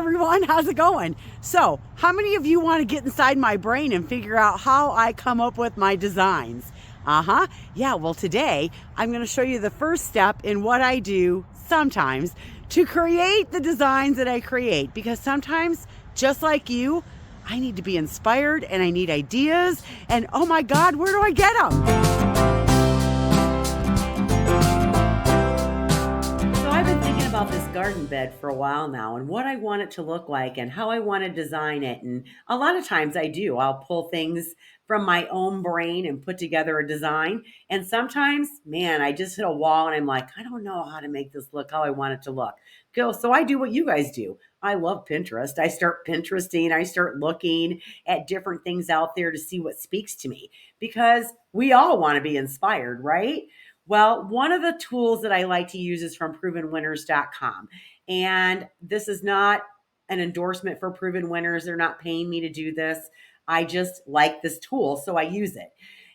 everyone, how's it going? So, how many of you want to get inside my brain and figure out how I come up with my designs? Yeah, well today I'm going to show you the first step in what I do sometimes to create the designs that I create, because sometimes, just like you, I need to be inspired and I need ideas, and oh my God, where do I get them? I've been thinking about this garden bed for a while now and what I want it to look like and how I want to design it. And a lot of times I'll pull things from my own brain and put together a design. And sometimes, man, I just hit a wall and I'm like, I don't know how to make this look how I want it to look. So I do what you guys do. I love Pinterest. I start Pinteresting. I start looking at different things out there to see what speaks to me, because we all want to be inspired, right? Well, one of the tools that I like to use is from provenwinners.com. And this is not an endorsement for Proven Winners. They're not paying me to do this. I just like this tool, so I use it.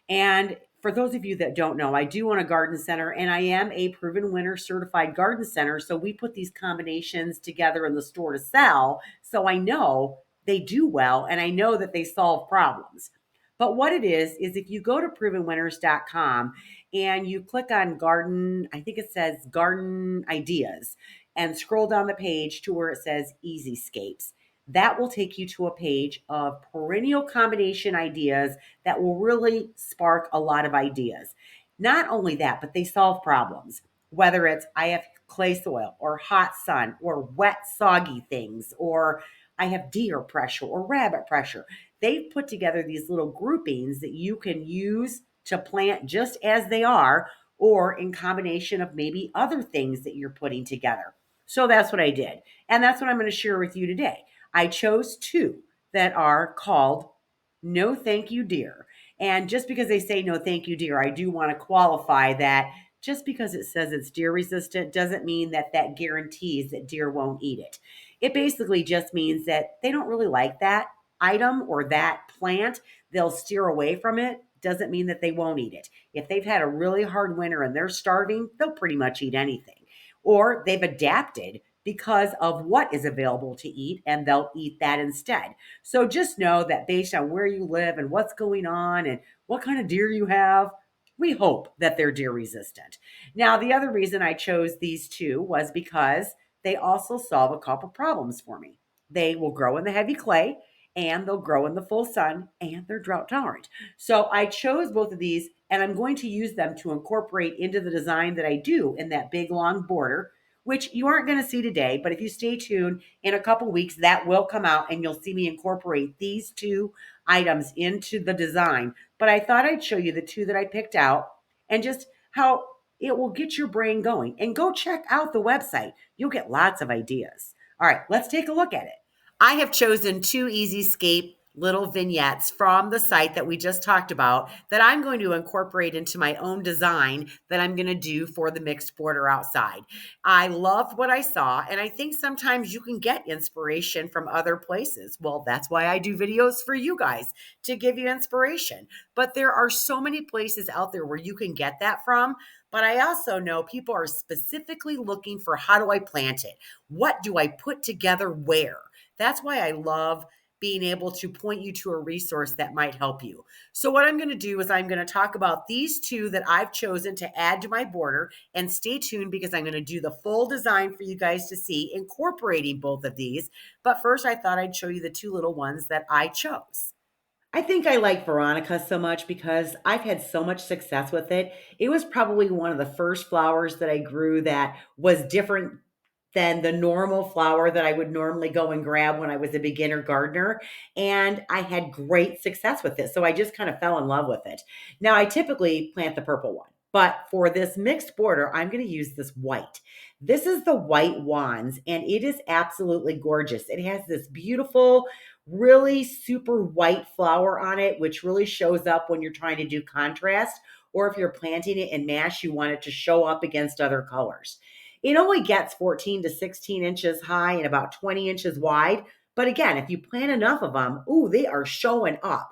And for those of you that don't know, I do own a garden center and I am a Proven Winner certified garden center. So we put these combinations together in the store to sell. So I know they do well and I know that they solve problems. But what it is if you go to provenwinners.com and you click on garden, I think it says garden ideas, and scroll down the page to where it says Easyscapes. That will take you to a page of perennial combination ideas that will really spark a lot of ideas. Not only that, but they solve problems, whether it's I have clay soil or hot sun or wet, soggy things, or I have deer pressure or rabbit pressure. They've put together these little groupings that you can use to plant just as they are, or in combination of maybe other things that you're putting together. So that's what I did. And that's what I'm going to share with you today. I chose two that are called No Thank You Deer. And just because they say no thank you deer, I do want to qualify that just because it says it's deer resistant doesn't mean that that guarantees that deer won't eat it. It basically just means that they don't really like that item or that plant. They'll steer away from it. Doesn't mean that they won't eat it. If they've had a really hard winter and they're starving, they'll pretty much eat anything. Or they've adapted because of what is available to eat and they'll eat that instead. So just know that based on where you live and what's going on and what kind of deer you have, we hope that they're deer resistant. Now, the other reason I chose these two was because they also solve a couple problems for me. They will grow in the heavy clay and they'll grow in the full sun and they're drought tolerant. So I chose both of these and I'm going to use them to incorporate into the design that I do in that big long border, which you aren't going to see today, but if you stay tuned in a couple weeks, that will come out and you'll see me incorporate these two items into the design. But I thought I'd show you the two that I picked out and just how it will get your brain going. And go check out the website. You'll get lots of ideas. All right, let's take a look at it. I have chosen two Easyscape little vignettes from the site that we just talked about that I'm going to incorporate into my own design that I'm going to do for the mixed border outside. I loved what I saw, and I think sometimes you can get inspiration from other places. Well, that's why I do videos for you guys, to give you inspiration. But there are so many places out there where you can get that from. But I also know people are specifically looking for, how do I plant it? What do I put together where? That's why I love being able to point you to a resource that might help you. So what I'm going to do is I'm going to talk about these two that I've chosen to add to my border, and stay tuned because I'm going to do the full design for you guys to see, incorporating both of these. But first, I thought I'd show you the two little ones that I chose. I think I like Veronica so much because I've had so much success with it. It was probably one of the first flowers that I grew that was different than the normal flower that I would normally go and grab when I was a beginner gardener. And I had great success with it. So I just kind of fell in love with it. Now, I typically plant the purple one, but for this mixed border, I'm going to use this white. This is the white wands, and it is absolutely gorgeous. It has this beautiful, really super white flower on it, which really shows up when you're trying to do contrast, or if you're planting it in mash, you want it to show up against other colors. It only gets 14 to 16 inches high and about 20 inches wide. But again, if you plant enough of them, they are showing up.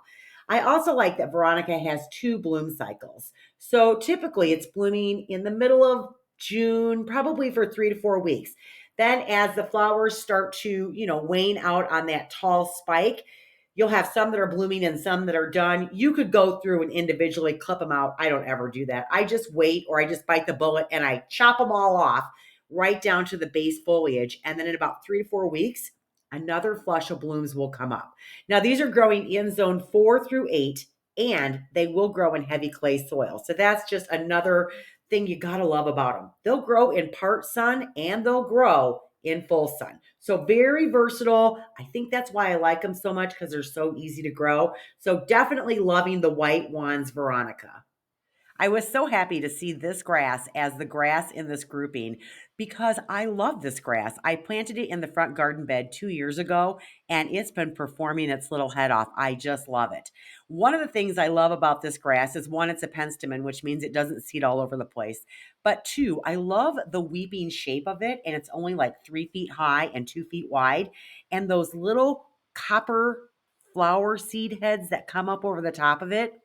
I also like that Veronica has two bloom cycles. So typically it's blooming in the middle of June, probably for 3 to 4 weeks. Then as the flowers start to, wane out on that tall spike, you'll have some that are blooming and some that are done. You could go through and individually clip them out. I don't ever do that. I just wait, or I just bite the bullet and I chop them all off right down to the base foliage. And then in about 3 to 4 weeks, another flush of blooms will come up. Now, these are growing in zone 4 through 8, and they will grow in heavy clay soil. So that's just another thing you got to love about them. They'll grow in part sun and they'll grow in full sun. So very versatile. I think that's why I like them so much, because they're so easy to grow. So definitely loving the white ones, Veronica. I was so happy to see this grass as the grass in this grouping because I love this grass. I planted it in the front garden bed 2 years ago and it's been performing its little head off. I just love it. One of the things I love about this grass is one, it's a penstemon, which means it doesn't seed all over the place. But two, I love the weeping shape of it, and it's only like 3 feet high and 2 feet wide. And those little copper flower seed heads that come up over the top of it,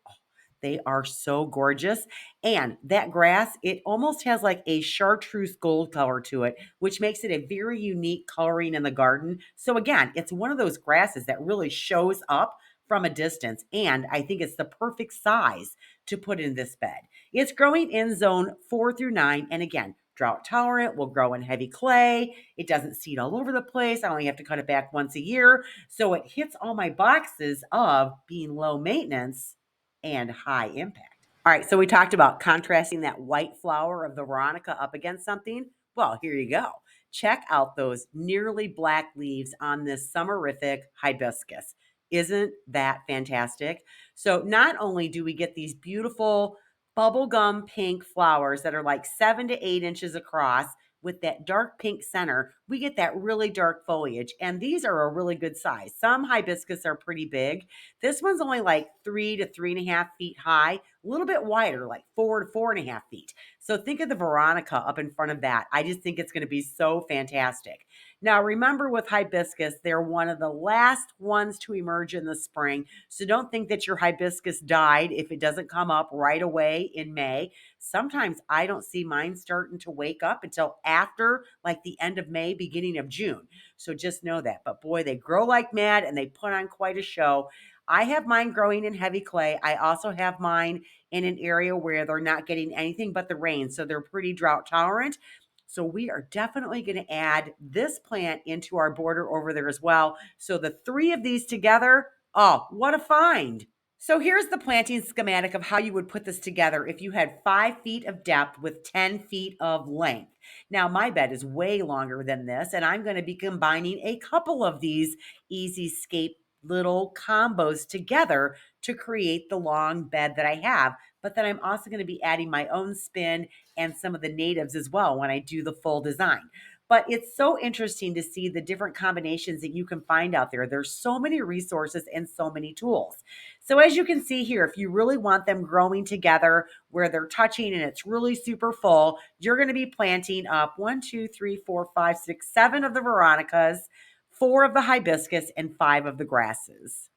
they are so gorgeous. And that grass, it almost has like a chartreuse gold color to it, which makes it a very unique coloring in the garden. So again, it's one of those grasses that really shows up from a distance. And I think it's the perfect size to put in this bed. It's growing in zone 4 through 9. And again, drought tolerant, will grow in heavy clay. It doesn't seed all over the place. I only have to cut it back once a year. So it hits all my boxes of being low maintenance and high impact. All right, so we talked about contrasting that white flower of the Veronica up against something. Well, here you go. Check out those nearly black leaves on this summerific hibiscus. Isn't that fantastic? So not only do we get these beautiful bubblegum pink flowers that are like 7 to 8 inches across with that dark pink center, we get that really dark foliage. And these are a really good size. Some hibiscus are pretty big. This one's only like 3 to 3.5 feet high, a little bit wider, like 4 to 4.5 feet. So think of the Veronica up in front of that. I just think it's going to be so fantastic. Now, remember with hibiscus, they're one of the last ones to emerge in the spring. So don't think that your hibiscus died if it doesn't come up right away in May. Sometimes I don't see mine starting to wake up until after like the end of May, beginning of June. So just know that. But boy, they grow like mad and they put on quite a show. I have mine growing in heavy clay. I also have mine in an area where they're not getting anything but the rain. So they're pretty drought tolerant. So we are definitely going to add this plant into our border over there as well. So the three of these together, oh, what a find. So here's the planting schematic of how you would put this together if you had 5 feet of depth with 10 feet of length. Now, my bed is way longer than this, and I'm going to be combining a couple of these easy scape little combos together to create the long bed that I have. But then I'm also going to be adding my own spin and some of the natives as well when I do the full design. But it's so interesting to see the different combinations that you can find out there. There's so many resources and so many tools. So as you can see here, if you really want them growing together where they're touching and it's really super full, you're going to be planting up 1, 2, 3, 4, 5, 6, 7 of the Veronicas, 4 of the hibiscus, and 5 of the grasses.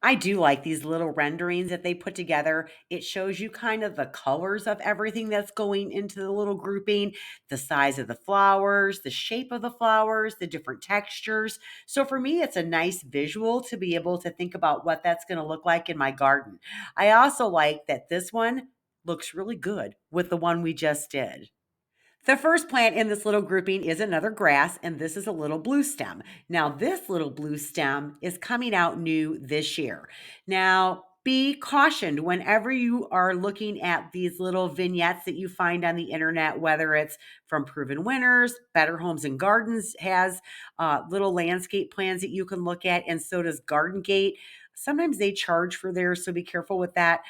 I do like these little renderings that they put together. It shows you kind of the colors of everything that's going into the little grouping, the size of the flowers, the shape of the flowers, the different textures. So for me, it's a nice visual to be able to think about what that's going to look like in my garden. I also like that this one looks really good with the one we just did. The first plant in this little grouping is another grass, and this is a little blue stem. Now, this little blue stem is coming out new this year. Now, be cautioned whenever you are looking at these little vignettes that you find on the internet, whether it's from Proven Winners, Better Homes and Gardens has little landscape plans that you can look at, and so does Garden Gate. Sometimes they charge for theirs, so be careful with that.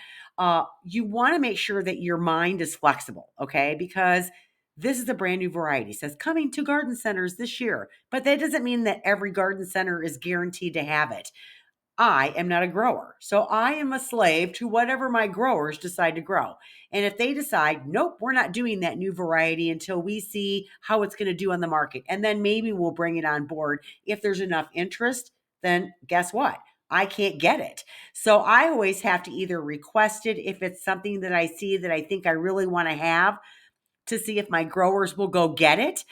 You want to make sure that your mind is flexible, okay? Because this is a brand new variety. It says coming to garden centers this year, but that doesn't mean that every garden center is guaranteed to have it. I am not a grower, so I am a slave to whatever my growers decide to grow. And if they decide, nope, we're not doing that new variety until we see how it's going to do on the market, and then maybe we'll bring it on board. If there's enough interest, then guess what? I can't get it. So I always have to either request it if it's something that I see that I think I really want to have, to see if my growers will go get it.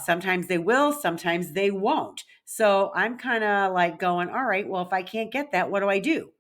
Sometimes they will, sometimes they won't. So I'm kind of like going, all right, well, if I can't get that, what do I do?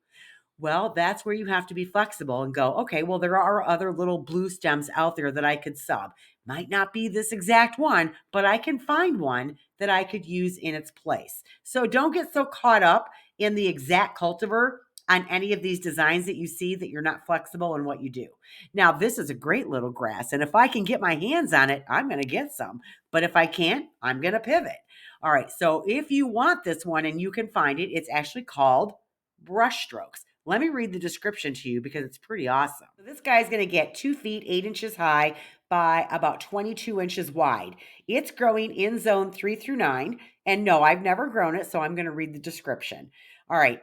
Well, that's where you have to be flexible and go, okay, well, there are other little blue stems out there that I could sub. Might not be this exact one, but I can find one that I could use in its place. So don't get so caught up in the exact cultivar on any of these designs that you see that you're not flexible in what you do. Now, this is a great little grass, and if I can get my hands on it, I'm going to get some. But if I can't, I'm going to pivot. All right, so if you want this one and you can find it, it's actually called brush strokes. Let me read the description to you because it's pretty awesome. So this guy's going to get 2 feet, 8 inches high by about 22 inches wide. It's growing in zone 3 through 9. And no, I've never grown it, so I'm going to read the description. All right.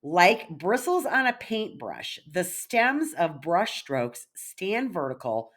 Like bristles on a paintbrush, the stems of brush strokes stand vertical,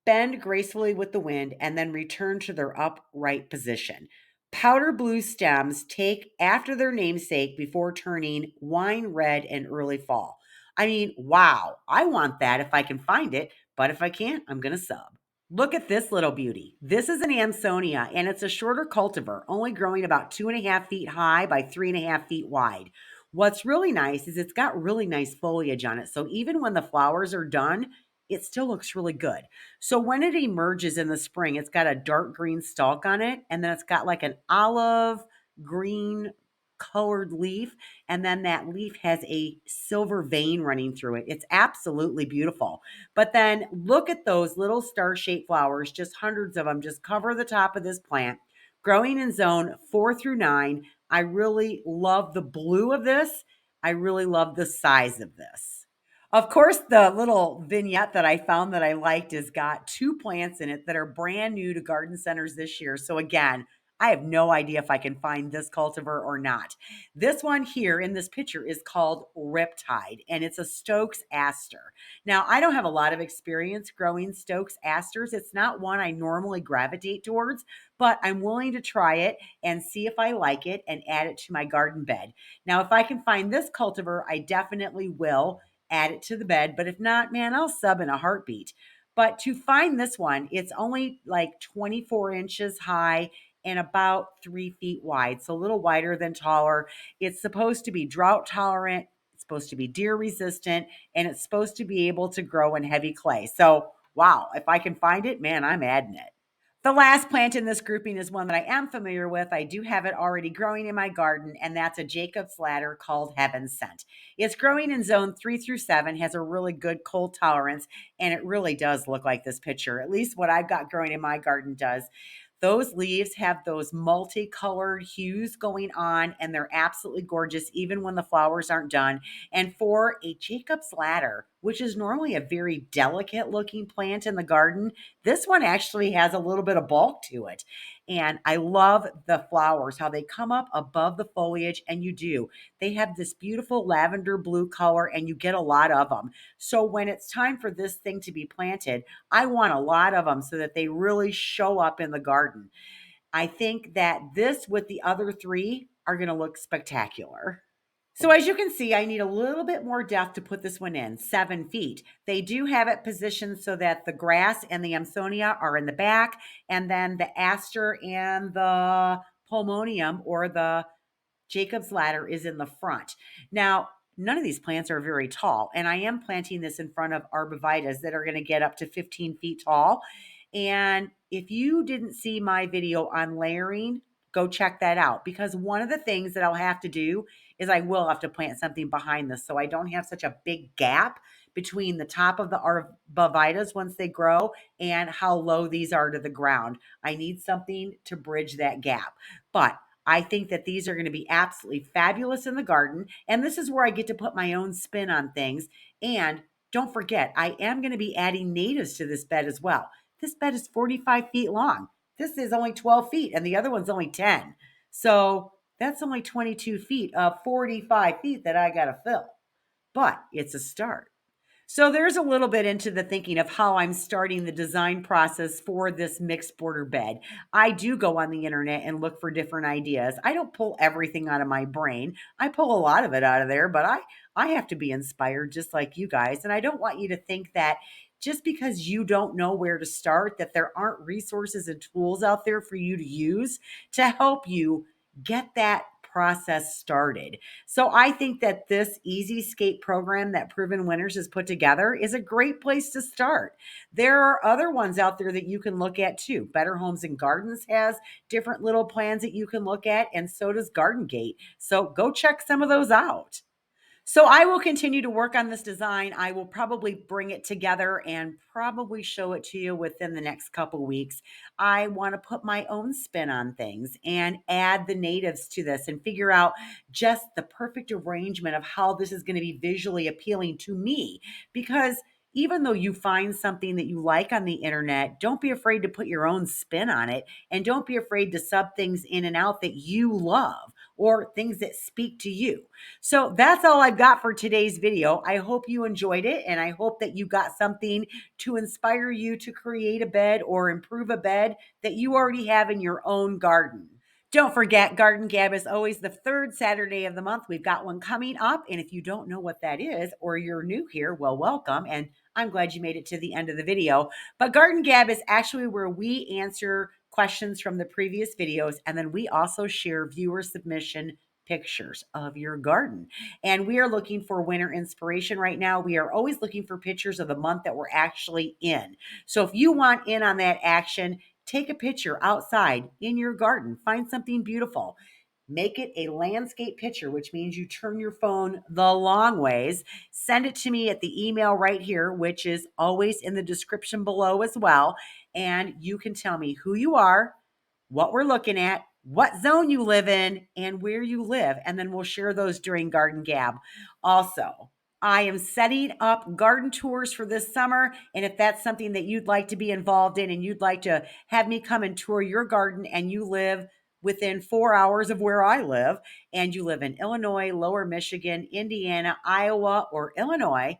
bend gracefully with the wind, and then return to their upright position. Powder blue stems take after their namesake before turning wine red in early fall. I mean, wow, I want that if I can find it, but if I can't, I'm going to sub. Look at this little beauty. This is an Ansonia, and it's a shorter cultivar, only growing about 2.5 feet high by 3.5 feet wide. What's really nice is it's got really nice foliage on it. So even when the flowers are done, it still looks really good. So when it emerges in the spring, it's got a dark green stalk on it, and then it's got like an olive green colored leaf, and then that leaf has a silver vein running through it. It's absolutely beautiful. But then look at those little star-shaped flowers, just hundreds of them, just cover the top of this plant, growing in zone 4 through 9. I really love the blue of this. I really love the size of this. Of course, the little vignette that I found that I liked has got 2 plants in it that are brand new to garden centers this year. So again, I have no idea if I can find this cultivar or not. This one here in this picture is called Riptide, and it's a Stokes aster. Now, I don't have a lot of experience growing Stokes asters. It's not one I normally gravitate towards, but I'm willing to try it and see if I like it and add it to my garden bed. Now, if I can find this cultivar, I definitely will add it to the bed. But if not, man, I'll sub in a heartbeat. But to find this one, it's only like 24 inches high and about 3 feet wide. So a little wider than taller. It's supposed to be drought tolerant. It's supposed to be deer resistant, and it's supposed to be able to grow in heavy clay. So, wow, if I can find it, man, I'm adding it. The last plant in this grouping is one that I am familiar with. I do have it already growing in my garden, and that's a Jacob's ladder called Heaven Sent. It's growing in zone 3 through 7, has a really good cold tolerance, and it really does look like this picture. At least what I've got growing in my garden does. Those leaves have those multicolored hues going on, and they're absolutely gorgeous, even when the flowers aren't done. And for a Jacob's ladder, which is normally a very delicate looking plant in the garden, this one actually has a little bit of bulk to it. And I love the flowers, how they come up above the foliage, and you do. They have this beautiful lavender blue color, and you get a lot of them. So when it's time for this thing to be planted, I want a lot of them so that they really show up in the garden. I think that this with the other three are going to look spectacular. So as you can see, I need a little bit more depth to put this one in, 7 feet. They do have it positioned so that the grass and the Amsonia are in the back, and then the aster and the pulmonium or the Jacob's ladder is in the front. Now, none of these plants are very tall, and I am planting this in front of arborvitaes that are going to get up to 15 feet tall. And if you didn't see my video on layering, go check that out, because one of the things that I'll have to do is I will have to plant something behind this so I don't have such a big gap between the top of the arborvitaes once they grow and how low these are to the ground. I need something to bridge that gap. But I think that these are going to be absolutely fabulous in the garden. And this is where I get to put my own spin on things. And don't forget, I am going to be adding natives to this bed as well. This bed is 45 feet long. This is only 12 feet, and the other one's only 10. So that's only 22 feet of 45 feet that I got to fill. But it's a start. So there's a little bit into the thinking of how I'm starting the design process for this mixed border bed. I do go on the internet and look for different ideas. I don't pull everything out of my brain. I pull a lot of it out of there, but I have to be inspired just like you guys. And I don't want you to think that just because you don't know where to start, that there aren't resources and tools out there for you to use to help you get that process started. So I think that this Easy Skate program that Proven Winners has put together is a great place to start. There are other ones out there that you can look at too. Better Homes and Gardens has different little plans that you can look at, and so does Garden Gate. So go check some of those out. So I will continue to work on this design. I will probably bring it together and probably show it to you within the next couple weeks. I want to put my own spin on things and add the natives to this and figure out just the perfect arrangement of how this is going to be visually appealing to me. Because even though you find something that you like on the internet, don't be afraid to put your own spin on it, and don't be afraid to sub things in and out that you love or things that speak to you. So that's all I've got for today's video. I hope you enjoyed it, and I hope that you got something to inspire you to create a bed or improve a bed that you already have in your own garden. Don't forget, Garden Gab is always the third Saturday of the month. We've got one coming up, and if you don't know what that is or you're new here, well, welcome, and I'm glad you made it to the end of the video. But Garden Gab is actually where we answer questions from the previous videos, and then we also share viewer submission pictures of your garden. And we are looking for winter inspiration right now. We are always looking for pictures of the month that we're actually in. So if you want in on that action, take a picture outside in your garden. Find something beautiful. Make it a landscape picture, which means you turn your phone the long ways. Send it to me at the email right here, which is always in the description below as well. And you can tell me who you are, what we're looking at, what zone you live in, and where you live. And then we'll share those during Garden Gab. Also, I am setting up garden tours for this summer. And if that's something that you'd like to be involved in and you'd like to have me come and tour your garden, and you live within 4 hours of where I live, and you live in Illinois, Lower Michigan, Indiana, Iowa, or Illinois,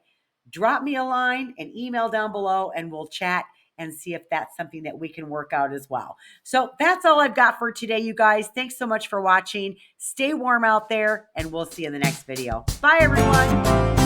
drop me a line, an email down below, and we'll chat and see if that's something that we can work out as well. So that's all I've got for today, you guys. Thanks so much for watching. Stay warm out there, and we'll see you in the next video. Bye, everyone.